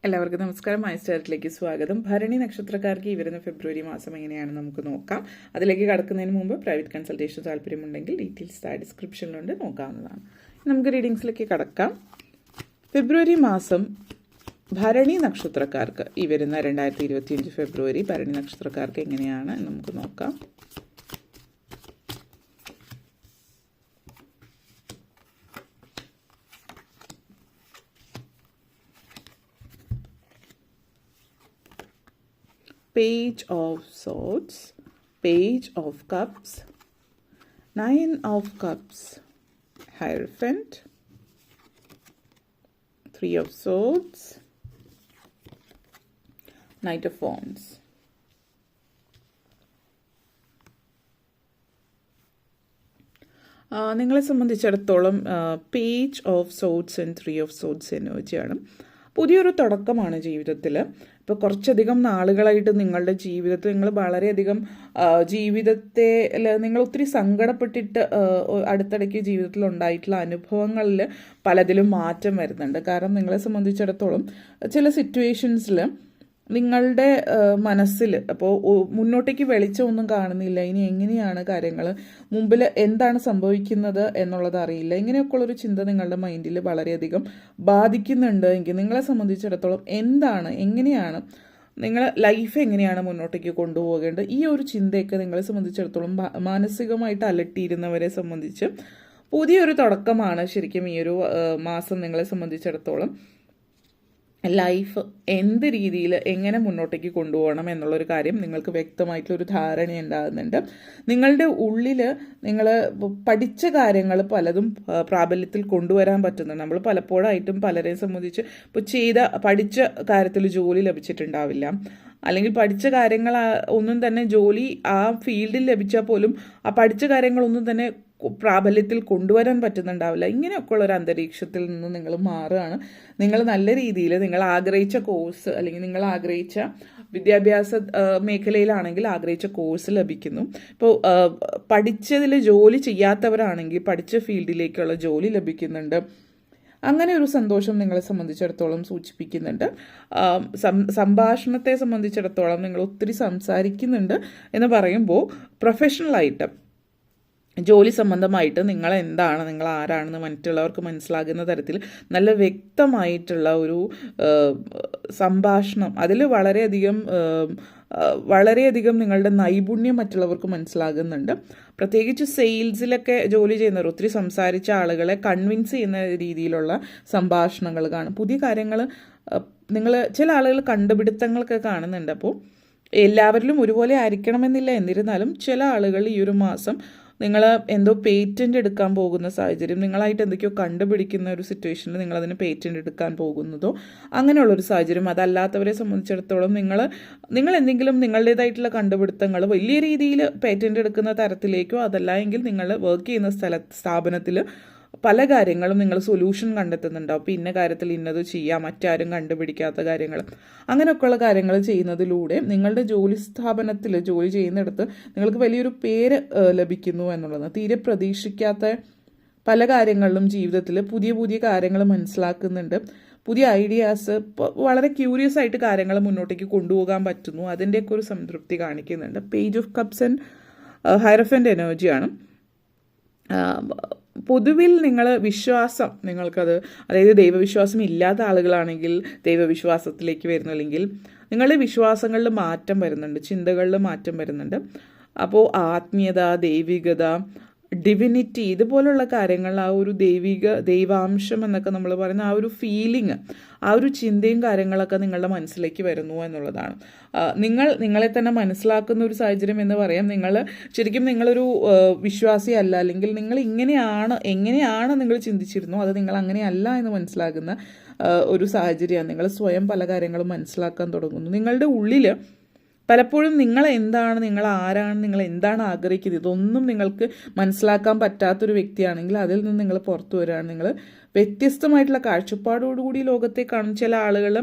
എല്ലാവർക്കും നമസ്കാരം. മൈസ്റ്റാറിലേക്ക് സ്വാഗതം. ഭരണി നക്ഷത്രക്കാർക്ക് ഈ വരുന്ന ഫെബ്രുവരി മാസം എങ്ങനെയാണ് നമുക്ക് നോക്കാം. അതിലേക്ക് കടക്കുന്നതിന് മുമ്പ് പ്രൈവറ്റ് കൺസൾട്ടേഷൻ താല്പര്യമുണ്ടെങ്കിൽ ഡീറ്റെയിൽസ് ഡിസ്ക്രിപ്ഷനിലുണ്ട്, നോക്കാവുന്നതാണ്. നമുക്ക് റീഡിങ്സിലേക്ക് കടക്കാം. ഫെബ്രുവരി മാസം ഭരണി നക്ഷത്രക്കാർക്ക് ഈ വരുന്ന 2025 ഫെബ്രുവരി ഭരണി നക്ഷത്രക്കാർക്ക് എങ്ങനെയാണ് നമുക്ക് നോക്കാം. Page of Swords, Page of Cups, Nine of Cups, Hierophant, Three of Swords, Knight of Wands. നിങ്ങളെ സംബന്ധിച്ചിടത്തോളം page of swords and three of swords എനർജിയാണ്. പുതിയൊരു തുടക്കമാണ് ജീവിതത്തിൽ. ഇപ്പോൾ കുറച്ചധികം നാളുകളായിട്ട് നിങ്ങളുടെ ജീവിതത്തിൽ നിങ്ങൾ വളരെയധികം ജീവിതത്തെ നിങ്ങൾ ഒത്തിരി സങ്കടപ്പെട്ടിട്ട് അടുത്തിടയ്ക്ക് ജീവിതത്തിൽ ഉണ്ടായിട്ടുള്ള അനുഭവങ്ങളിൽ പലതിലും മാറ്റം വരുന്നുണ്ട്. കാരണം നിങ്ങളെ സംബന്ധിച്ചിടത്തോളം ചില സിറ്റുവേഷൻസിൽ നിങ്ങളുടെ മനസ്സിൽ അപ്പോൾ മുന്നോട്ടേക്ക് വെളിച്ചമൊന്നും കാണുന്നില്ല. ഇനി എങ്ങനെയാണ് കാര്യങ്ങൾ, മുമ്പിൽ എന്താണ് സംഭവിക്കുന്നത് എന്നുള്ളത് അറിയില്ല. ഇങ്ങനെയൊക്കെയുള്ളൊരു ചിന്ത നിങ്ങളുടെ മൈൻഡിൽ വളരെയധികം ബാധിക്കുന്നുണ്ട് എങ്കിൽ നിങ്ങളെ സംബന്ധിച്ചിടത്തോളം എങ്ങനെയാണ് നിങ്ങൾ ലൈഫ് എങ്ങനെയാണ് മുന്നോട്ടേക്ക് കൊണ്ടുപോകേണ്ടത്, ഈ ഒരു ചിന്തയൊക്കെ നിങ്ങളെ സംബന്ധിച്ചിടത്തോളം മാനസികമായിട്ട് അലട്ടിയിരുന്നവരെ സംബന്ധിച്ച് പുതിയൊരു തുടക്കമാണ് ശരിക്കും ഈ ഒരു മാസം നിങ്ങളെ സംബന്ധിച്ചിടത്തോളം. ലൈഫ് എന്ത് രീതിയിൽ എങ്ങനെ മുന്നോട്ടേക്ക് കൊണ്ടുപോകണം എന്നുള്ളൊരു കാര്യം നിങ്ങൾക്ക് വ്യക്തമായിട്ടുള്ളൊരു ധാരണ ഉണ്ടാകുന്നുണ്ട്. നിങ്ങളുടെ ഉള്ളിൽ നിങ്ങൾ പഠിച്ച കാര്യങ്ങൾ പലതും പ്രാബല്യത്തിൽ കൊണ്ടുവരാൻ പറ്റുന്നുണ്ട്. നമ്മൾ പലപ്പോഴായിട്ടും പലരെയും സംബന്ധിച്ച് ഇപ്പോൾ പഠിച്ച കാര്യത്തിൽ ജോലി ലഭിച്ചിട്ടുണ്ടാവില്ല, അല്ലെങ്കിൽ പഠിച്ച കാര്യങ്ങൾ ഒന്നും തന്നെ ജോലി ആ ഫീൽഡിൽ ലഭിച്ചാൽ പോലും ആ പഠിച്ച കാര്യങ്ങളൊന്നും തന്നെ പ്രാബല്യത്തിൽ കൊണ്ടുവരാൻ പറ്റുന്നുണ്ടാവില്ല. ഇങ്ങനെയൊക്കെയുള്ള ഒരു അന്തരീക്ഷത്തിൽ നിന്ന് നിങ്ങൾ മാറുകയാണ്. നിങ്ങൾ നല്ല രീതിയിൽ നിങ്ങൾ ആഗ്രഹിച്ച കോഴ്സ് അല്ലെങ്കിൽ നിങ്ങൾ ആഗ്രഹിച്ച വിദ്യാഭ്യാസ മേഖലയിലാണെങ്കിൽ ആഗ്രഹിച്ച കോഴ്സ് ലഭിക്കുന്നു. ഇപ്പോൾ പഠിച്ചതിൽ ജോലി ചെയ്യാത്തവരാണെങ്കിൽ പഠിച്ച ഫീൽഡിലേക്കുള്ള ജോലി ലഭിക്കുന്നുണ്ട്. അങ്ങനെ ഒരു സന്തോഷം നിങ്ങളെ സംബന്ധിച്ചിടത്തോളം സൂചിപ്പിക്കുന്നുണ്ട്. സംഭാഷണത്തെ സംബന്ധിച്ചിടത്തോളം നിങ്ങൾ ഒത്തിരി സംസാരിക്കുന്നുണ്ട് എന്ന് പറയുമ്പോൾ പ്രൊഫഷണലായിട്ട് ജോലി സംബന്ധമായിട്ട് നിങ്ങൾ ആരാണെന്ന് മറ്റുള്ളവർക്ക് മനസ്സിലാകുന്ന തരത്തിൽ നല്ല വ്യക്തമായിട്ടുള്ള ഒരു സംഭാഷണം, അതിൽ വളരെയധികം നിങ്ങളുടെ നൈപുണ്യം മറ്റുള്ളവർക്ക് മനസ്സിലാകുന്നുണ്ട്. പ്രത്യേകിച്ച് സെയിൽസിലൊക്കെ ജോലി ചെയ്യുന്നവർ ഒത്തിരി സംസാരിച്ച ആളുകളെ കൺവിൻസ് ചെയ്യുന്ന രീതിയിലുള്ള സംഭാഷണങ്ങൾ കാണും. പുതിയ കാര്യങ്ങൾ നിങ്ങൾ ചില ആളുകൾ കണ്ടുപിടുത്തങ്ങളൊക്കെ കാണുന്നുണ്ട്. അപ്പോൾ എല്ലാവരിലും ഒരുപോലെ ആയിരിക്കണമെന്നില്ല. എന്നിരുന്നാലും ചില ആളുകൾ ഈ ഒരു മാസം നിങ്ങൾ എന്തോ പേറ്റൻ്റ് എടുക്കാൻ പോകുന്ന സാഹചര്യം, നിങ്ങളായിട്ട് എന്തൊക്കെയോ കണ്ടുപിടിക്കുന്ന ഒരു സിറ്റുവേഷനിൽ നിങ്ങളതിന് പേറ്റൻ്റ് എടുക്കാൻ പോകുന്നതോ അങ്ങനെയുള്ളൊരു സാഹചര്യം. അതല്ലാത്തവരെ സംബന്ധിച്ചിടത്തോളം നിങ്ങൾ എന്തെങ്കിലും നിങ്ങളുടേതായിട്ടുള്ള കണ്ടുപിടുത്തങ്ങൾ വലിയ രീതിയിൽ പേറ്റൻ്റ് എടുക്കുന്ന തരത്തിലേക്കോ, അതല്ല എങ്കിൽ നിങ്ങൾ വർക്ക് ചെയ്യുന്ന സ്ഥാപനത്തിൽ പല കാര്യങ്ങളും നിങ്ങൾ സൊല്യൂഷൻ കണ്ടെത്തുന്നുണ്ടാവും. അപ്പോൾ ഇന്ന കാര്യത്തിൽ ഇന്നത് ചെയ്യാം, മറ്റാരും കണ്ടുപിടിക്കാത്ത കാര്യങ്ങൾ, അങ്ങനെയൊക്കെയുള്ള കാര്യങ്ങൾ ചെയ്യുന്നതിലൂടെ നിങ്ങളുടെ ജോലി സ്ഥാപനത്തിൽ ജോലി ചെയ്യുന്നിടത്ത് നിങ്ങൾക്ക് വലിയൊരു പേര് ലഭിക്കുന്നു എന്നുള്ളത്. തീരെ പ്രതീക്ഷിക്കാത്ത പല കാര്യങ്ങളിലും ജീവിതത്തിൽ പുതിയ പുതിയ കാര്യങ്ങൾ മനസ്സിലാക്കുന്നുണ്ട്. പുതിയ ഐഡിയാസ്, വളരെ ക്യൂരിയസ് ആയിട്ട് കാര്യങ്ങൾ മുന്നോട്ടേക്ക് കൊണ്ടുപോകാൻ പറ്റുന്നു. അതിൻ്റെയൊക്കെ ഒരു സംതൃപ്തി കാണിക്കുന്നുണ്ട്. പേജ് ഓഫ് കപ്സ് ആൻഡ് ഹൈറഫൻ്റ് എനർജിയാണ്. പൊതുവിൽ വിശ്വാസം നിങ്ങൾക്കത്, അതായത് ദൈവവിശ്വാസം ഇല്ലാത്ത ആളുകളാണെങ്കിൽ ദൈവവിശ്വാസത്തിലേക്ക് വരുന്നു, അല്ലെങ്കിൽ നിങ്ങളുടെ വിശ്വാസങ്ങളിൽ മാറ്റം വരുന്നുണ്ട്, ചിന്തകളിൽ മാറ്റം വരുന്നുണ്ട്. അപ്പോൾ ആത്മീയത, ദൈവികത, ഡിവിനിറ്റി, ഇതുപോലുള്ള കാര്യങ്ങൾ, ആ ഒരു ദൈവാംശം എന്നൊക്കെ നമ്മൾ പറയുന്ന ആ ഒരു ഫീലിംഗ്, ആ ഒരു ചിന്തയും കാര്യങ്ങളൊക്കെ നിങ്ങളുടെ മനസ്സിലേക്ക് വരുന്നു എന്നുള്ളതാണ്. നിങ്ങളെ തന്നെ മനസ്സിലാക്കുന്ന ഒരു സാഹചര്യം എന്ന് പറയാം. ശരിക്കും നിങ്ങളൊരു വിശ്വാസിയല്ല, അല്ലെങ്കിൽ നിങ്ങൾ എങ്ങനെയാണ് നിങ്ങൾ ചിന്തിച്ചിരുന്നു, അത് നിങ്ങൾ അങ്ങനെയല്ല എന്ന് മനസ്സിലാക്കുന്ന ഒരു സാഹചര്യമാണ്. നിങ്ങൾ സ്വയം പല കാര്യങ്ങളും മനസ്സിലാക്കാൻ തുടങ്ങുന്നു. നിങ്ങളുടെ ഉള്ളിൽ പലപ്പോഴും നിങ്ങൾ ആരാണ്, നിങ്ങൾ എന്താണ് ആഗ്രഹിക്കുന്നത്, ഇതൊന്നും നിങ്ങൾക്ക് മനസ്സിലാക്കാൻ പറ്റാത്തൊരു വ്യക്തിയാണെങ്കിൽ അതിൽ നിന്ന് നിങ്ങൾ പുറത്തു വരികയാണ്. നിങ്ങൾ വ്യത്യസ്തമായിട്ടുള്ള കാഴ്ചപ്പാടോടുകൂടി ലോകത്തെ കാണും. ചില ആളുകൾ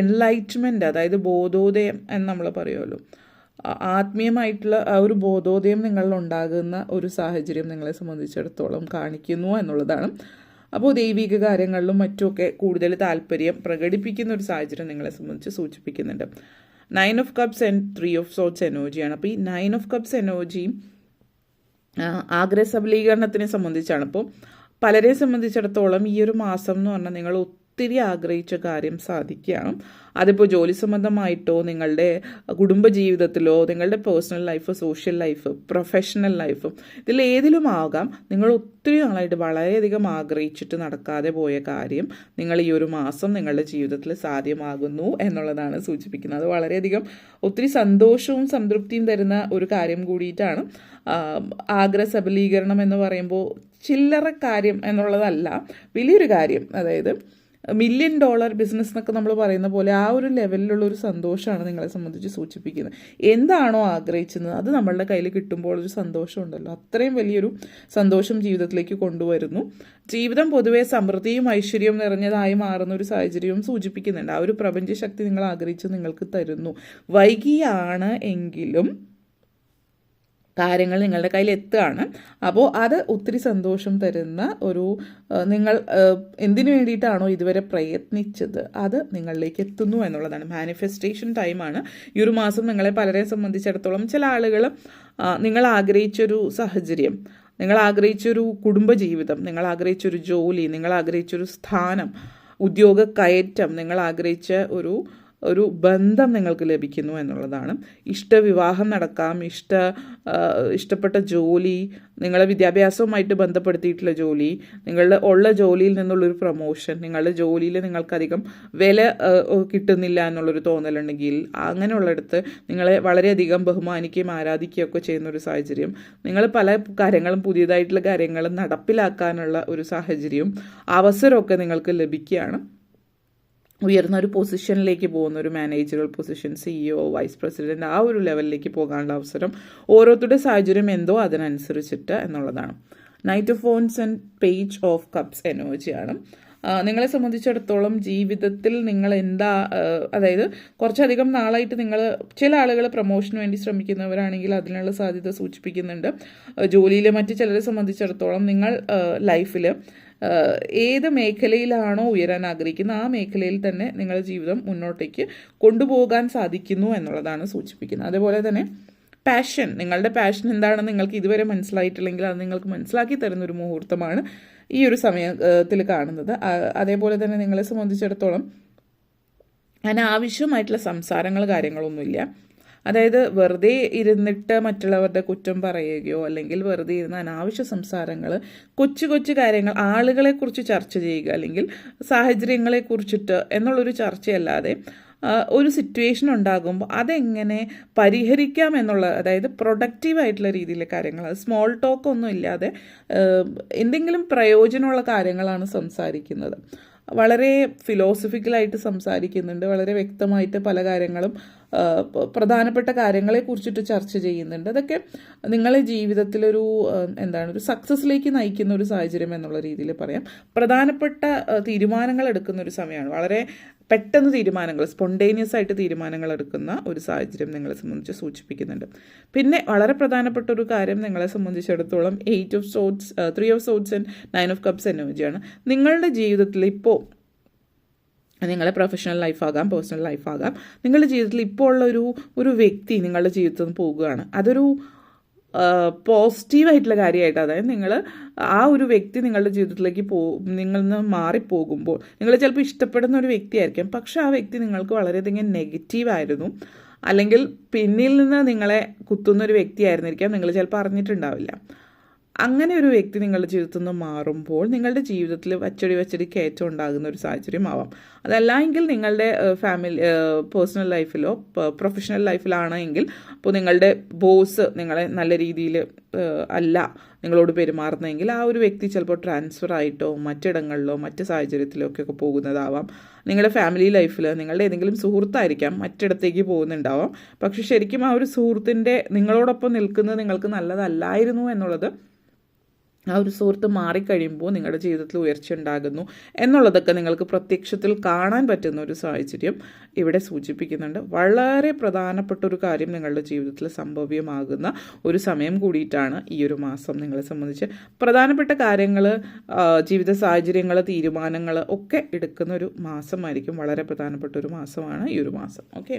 എൻലൈറ്റ്മെൻറ്റ്, അതായത് ബോധോദയം എന്ന് നമ്മൾ പറയുമല്ലോ, ആത്മീയമായിട്ടുള്ള ആ ഒരു ബോധോദയം നിങ്ങളിൽ ഉണ്ടാകുന്ന ഒരു സാഹചര്യം നിങ്ങളെ സംബന്ധിച്ചിടത്തോളം കാണിക്കുന്നു എന്നുള്ളതാണ്. അപ്പോൾ ദൈവിക കാര്യങ്ങളിലും മറ്റുമൊക്കെ കൂടുതൽ താല്പര്യം പ്രകടിപ്പിക്കുന്ന ഒരു സാഹചര്യം നിങ്ങളെ സംബന്ധിച്ച് സൂചിപ്പിക്കുന്നുണ്ട്. 9 of cups and 3 of swords എനർജിയാണ്. അപ്പോൾ ഈ 9 ഓഫ് കപ്സ് എനർജിയും ആഗ്രഹ സബലീകരണത്തിനെ സംബന്ധിച്ചാണ്. അപ്പോൾ പലരെ സംബന്ധിച്ചിടത്തോളം ഈ ഒരു മാസം എന്ന് പറഞ്ഞാൽ നിങ്ങൾ ഒത്തിരി ആഗ്രഹിച്ച കാര്യം സാധിക്കുകയാണ്. അതിപ്പോൾ ജോലി സംബന്ധമായിട്ടോ നിങ്ങളുടെ കുടുംബജീവിതത്തിലോ നിങ്ങളുടെ personal life, social life, professional life, ഇതിലേതിലും ആകാം. നിങ്ങൾ ഒത്തിരി നാളായിട്ട് വളരെയധികം ആഗ്രഹിച്ചിട്ട് നടക്കാതെ പോയ കാര്യം നിങ്ങൾ ഈ ഒരു മാസം നിങ്ങളുടെ ജീവിതത്തിൽ സാധ്യമാകുന്നു എന്നുള്ളതാണ് സൂചിപ്പിക്കുന്നത്. അത് വളരെയധികം ഒത്തിരി സന്തോഷവും സംതൃപ്തിയും തരുന്ന ഒരു കാര്യം കൂടിയിട്ടാണ്. ആഗ്രഹ സബലീകരണം എന്ന് പറയുമ്പോൾ ചില്ലറ കാര്യം എന്നുള്ളതല്ല, വലിയൊരു കാര്യം. അതായത് $1 മില്യൺ ബിസിനസ് എന്നൊക്കെ നമ്മൾ പറയുന്ന പോലെ ആ ഒരു ലെവലിലുള്ള ഒരു സന്തോഷമാണ് നിങ്ങളെ സംബന്ധിച്ച് സൂചിപ്പിക്കുന്നത്. എന്താണോ ആഗ്രഹിച്ചത് അത് നമ്മളുടെ കയ്യിൽ കിട്ടുമ്പോൾ ഒരു സന്തോഷമുണ്ടല്ലോ, അത്രയും വലിയൊരു സന്തോഷം ജീവിതത്തിലേക്ക് കൊണ്ടുവരുന്നു. ജീവിതം പൊതുവെ സമൃദ്ധിയും ഐശ്വര്യവും നിറഞ്ഞതായി മാറുന്ന ഒരു സാഹചര്യവും സൂചിപ്പിക്കുന്നുണ്ട്. ആ ഒരു പ്രപഞ്ചശക്തി നിങ്ങൾ ആഗ്രഹിച്ച് നിങ്ങൾക്ക് തരുന്നു. വൈകിയാണ് എങ്കിലും കാര്യങ്ങൾ നിങ്ങളുടെ കയ്യിൽ എത്തുകയാണ്. അപ്പോൾ അത് ഒത്തിരി സന്തോഷം തരുന്ന ഒരു, നിങ്ങൾ എന്തിനു വേണ്ടിയിട്ടാണോ ഇതുവരെ പ്രയത്നിച്ചത് അത് നിങ്ങളിലേക്ക് എത്തുന്നു എന്നുള്ളതാണ്. മാനിഫെസ്റ്റേഷൻ ടൈമാണ് ഈ ഒരു മാസം. നിങ്ങളെ പലരെ സംബന്ധിച്ചിടത്തോളം ചില ആളുകൾ നിങ്ങൾ ആഗ്രഹിച്ചൊരു സാഹചര്യം, നിങ്ങൾ ആഗ്രഹിച്ചൊരു കുടുംബജീവിതം, നിങ്ങൾ ആഗ്രഹിച്ചൊരു ജോലി, നിങ്ങൾ ആഗ്രഹിച്ചൊരു സ്ഥാനം, ഉദ്യോഗ കയറ്റം, നിങ്ങൾ ആഗ്രഹിച്ച ഒരു ബന്ധം നിങ്ങൾക്ക് ലഭിക്കുന്നു എന്നുള്ളതാണ്. ഇഷ്ടവിവാഹം നടക്കാം, ഇഷ്ടപ്പെട്ട ജോലി, നിങ്ങളുടെ വിദ്യാഭ്യാസവുമായിട്ട് ബന്ധപ്പെടുത്തിയിട്ടുള്ള ജോലി, നിങ്ങളുടെ ഉള്ള ജോലിയിൽ നിന്നുള്ളൊരു പ്രൊമോഷൻ, നിങ്ങളുടെ ജോലിയിൽ നിങ്ങൾക്കധികം വില കിട്ടുന്നില്ല എന്നുള്ളൊരു തോന്നലുണ്ടെങ്കിൽ അങ്ങനെയുള്ളിടത്ത് നിങ്ങളെ വളരെയധികം ബഹുമാനിക്കുകയും ആരാധിക്കുകയും ഒക്കെ ചെയ്യുന്നൊരു സാഹചര്യം, നിങ്ങൾ പല കാര്യങ്ങളും പുതിയതായിട്ടുള്ള കാര്യങ്ങളും നടപ്പിലാക്കാനുള്ള ഒരു സാഹചര്യവും അവസരമൊക്കെ നിങ്ങൾക്ക് ലഭിക്കുകയാണ്. ഉയർന്ന ഒരു പൊസിഷനിലേക്ക് പോകുന്ന ഒരു managerial position, CEO, vice president, ആ ഒരു ലെവലിലേക്ക് പോകാനുള്ള അവസരം ഓരോരുത്തരുടെ സാഹചര്യം എന്തോ അതിനനുസരിച്ചിട്ട് എന്നുള്ളതാണ്. Knight of wands and page of cups എനർജിയാണ്. നിങ്ങളെ സംബന്ധിച്ചിടത്തോളം ജീവിതത്തിൽ നിങ്ങൾ അതായത് കുറച്ചധികം നാളായിട്ട് നിങ്ങൾ, ചില ആളുകൾ പ്രൊമോഷന് വേണ്ടി ശ്രമിക്കുന്നവരാണെങ്കിൽ അതിനുള്ള സാധ്യത സൂചിപ്പിക്കുന്നുണ്ട്. ജോലിയിലെ മറ്റ് ചിലരെ സംബന്ധിച്ചിടത്തോളം നിങ്ങൾ ലൈഫിൽ ഏത് മേഖലയിലാണോ ഉയരാൻ ആഗ്രഹിക്കുന്നത് ആ മേഖലയിൽ തന്നെ നിങ്ങളുടെ ജീവിതം മുന്നോട്ടേക്ക് കൊണ്ടുപോകാൻ സാധിക്കുന്നു എന്നുള്ളതാണ് സൂചിപ്പിക്കുന്നത്. അതേപോലെ തന്നെ പാഷൻ, നിങ്ങളുടെ പാഷൻ എന്താണെന്ന് നിങ്ങൾക്ക് ഇതുവരെ മനസ്സിലായിട്ടില്ലെങ്കിൽ അത് നിങ്ങൾക്ക് മനസ്സിലാക്കി തരുന്നൊരു മുഹൂർത്തമാണ് ഈ ഒരു സമയത്തിൽ കാണുന്നത്. അതേപോലെ തന്നെ നിങ്ങളെ സംബന്ധിച്ചിടത്തോളം അനാവശ്യമായിട്ടുള്ള സംസാരങ്ങൾ കാര്യങ്ങളൊന്നുമില്ല. അതായത് വെറുതെ ഇരുന്നിട്ട് മറ്റുള്ളവരുടെ കുറ്റം പറയുകയോ അല്ലെങ്കിൽ വെറുതെ ഇരുന്ന അനാവശ്യ സംസാരങ്ങൾ, കൊച്ചു കൊച്ചു കാര്യങ്ങൾ, ആളുകളെക്കുറിച്ച് ചർച്ച ചെയ്യുക അല്ലെങ്കിൽ സാഹചര്യങ്ങളെക്കുറിച്ചിട്ട് എന്നുള്ളൊരു ചർച്ചയല്ലാതെ ഒരു സിറ്റുവേഷൻ ഉണ്ടാകുമ്പോൾ അതെങ്ങനെ പരിഹരിക്കാം എന്നുള്ള, അതായത് പ്രൊഡക്റ്റീവായിട്ടുള്ള രീതിയിലെ കാര്യങ്ങൾ, അത് സ്മോൾ ടോക്ക് ഒന്നും ഇല്ലാതെ എന്തെങ്കിലും പ്രയോജനമുള്ള കാര്യങ്ങളാണ് സംസാരിക്കുന്നത്. വളരെ ഫിലോസഫിക്കലായിട്ട് സംസാരിക്കുന്നുണ്ട്, വളരെ വ്യക്തമായിട്ട് പല കാര്യങ്ങളും പ്രധാനപ്പെട്ട കാര്യങ്ങളെക്കുറിച്ചിട്ട് ചർച്ച ചെയ്യുന്നുണ്ട്. അതൊക്കെ നിങ്ങളെ ജീവിതത്തിലൊരു ഒരു സക്സസ്സിലേക്ക് നയിക്കുന്ന ഒരു സാഹചര്യം എന്നുള്ള രീതിയിൽ പറയാം. പ്രധാനപ്പെട്ട തീരുമാനങ്ങൾ എടുക്കുന്ന ഒരു സമയമാണ്. വളരെ പെട്ടെന്ന് തീരുമാനങ്ങൾ, സ്പോണ്ടേനിയസ് ആയിട്ട് തീരുമാനങ്ങൾ എടുക്കുന്ന ഒരു സാഹചര്യം നിങ്ങളെ സംബന്ധിച്ച് സൂചിപ്പിക്കുന്നുണ്ട്. പിന്നെ വളരെ പ്രധാനപ്പെട്ട ഒരു കാര്യം നിങ്ങളെ സംബന്ധിച്ചിടത്തോളം 8 of swords, 3 of swords and 9 of cups എനർജിയാണ്. നിങ്ങളുടെ ജീവിതത്തിൽ ഇപ്പോൾ നിങ്ങളുടെ പ്രൊഫഷണൽ ലൈഫാകാം, പേഴ്സണൽ ലൈഫാകാം, നിങ്ങളുടെ ജീവിതത്തിൽ ഇപ്പോൾ ഉള്ള ഒരു വ്യക്തി നിങ്ങളുടെ ജീവിതത്തിൽ നിന്ന് പോകുകയാണ്. അതൊരു പോസിറ്റീവായിട്ടുള്ള കാര്യമായിട്ട്, അതായത് നിങ്ങൾ ആ ഒരു വ്യക്തി നിങ്ങളുടെ ജീവിതത്തിലേക്ക് നിങ്ങളിൽ നിന്ന് മാറിപ്പോകുമ്പോൾ നിങ്ങൾ ചിലപ്പോൾ ഇഷ്ടപ്പെടുന്ന ഒരു വ്യക്തിയായിരിക്കും, പക്ഷെ ആ വ്യക്തി നിങ്ങൾക്ക് വളരെയധികം നെഗറ്റീവായിരുന്നു, അല്ലെങ്കിൽ പിന്നിൽ നിന്ന് നിങ്ങളെ കുത്തുന്നൊരു വ്യക്തിയായിരുന്നിരിക്കാം, നിങ്ങൾ ചിലപ്പോൾ അറിഞ്ഞിട്ടുണ്ടാവില്ല. അങ്ങനെ ഒരു വ്യക്തി നിങ്ങളുടെ ജീവിതത്തിൽ നിന്ന് മാറുമ്പോൾ നിങ്ങളുടെ ജീവിതത്തിൽ വച്ചടി കയറ്റം ഉണ്ടാകുന്ന ഒരു സാഹചര്യമാവാം. അതല്ല എങ്കിൽ നിങ്ങളുടെ പേഴ്സണൽ ലൈഫിലോ പ്രൊഫഷണൽ ലൈഫിലാണെങ്കിൽ അപ്പോൾ നിങ്ങളുടെ ബോസ് നിങ്ങളെ നല്ല രീതിയിൽ അല്ല നിങ്ങളോട് പെരുമാറുന്നതെങ്കിൽ ആ ഒരു വ്യക്തി ചിലപ്പോൾ ട്രാൻസ്ഫർ ആയിട്ടോ മറ്റിടങ്ങളിലോ മറ്റ് സാഹചര്യത്തിലോ ഒക്കെ പോകുന്നതാവാം. നിങ്ങളുടെ ഫാമിലി ലൈഫിൽ നിങ്ങളുടെ ഏതെങ്കിലും സുഹൃത്തായിരിക്കാം മറ്റിടത്തേക്ക് പോകുന്നുണ്ടാവാം, പക്ഷെ ശരിക്കും ആ ഒരു സുഹൃത്തിൻ്റെ നിങ്ങളോടൊപ്പം നിൽക്കുന്നത് നിങ്ങൾക്ക് നല്ലതല്ലായിരുന്നു എന്നുള്ളത് ആ ഒരു സുഹൃത്ത് മാറിക്കഴിയുമ്പോൾ നിങ്ങളുടെ ജീവിതത്തിൽ ഉയർച്ച ഉണ്ടാകുന്നു എന്നുള്ളതൊക്കെ നിങ്ങൾക്ക് പ്രത്യക്ഷത്തിൽ കാണാൻ പറ്റുന്ന ഒരു സാഹചര്യം ഇവിടെ സൂചിപ്പിക്കുന്നുണ്ട്. വളരെ പ്രധാനപ്പെട്ട ഒരു കാര്യം നിങ്ങളുടെ ജീവിതത്തിൽ സംഭവ്യമാകുന്ന ഒരു സമയം കൂടിയിട്ടാണ് ഈ ഒരു മാസം നിങ്ങളെ സംബന്ധിച്ച്. പ്രധാനപ്പെട്ട കാര്യങ്ങൾ, ജീവിത സാഹചര്യങ്ങൾ, തീരുമാനങ്ങൾ ഒക്കെ എടുക്കുന്ന ഒരു മാസമായിരിക്കും. വളരെ പ്രധാനപ്പെട്ട ഒരു മാസമാണ് ഈ ഒരു മാസം. ഓക്കെ,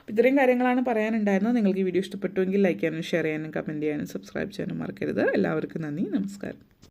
ഇത്രയും കാര്യങ്ങളാണ് പറയാനുണ്ടായിരുന്നത്. നിങ്ങൾക്ക് ഈ വീഡിയോ ഇഷ്ടപ്പെട്ടുവെങ്കിൽ ലൈക്ക് ചെയ്യാനും ഷെയർ ചെയ്യാനും കമൻറ്റ് ചെയ്യാനും സബ്സ്ക്രൈബ് ചെയ്യാനും മറക്കരുത്. എല്ലാവർക്കും നന്ദി, നമസ്കാരം.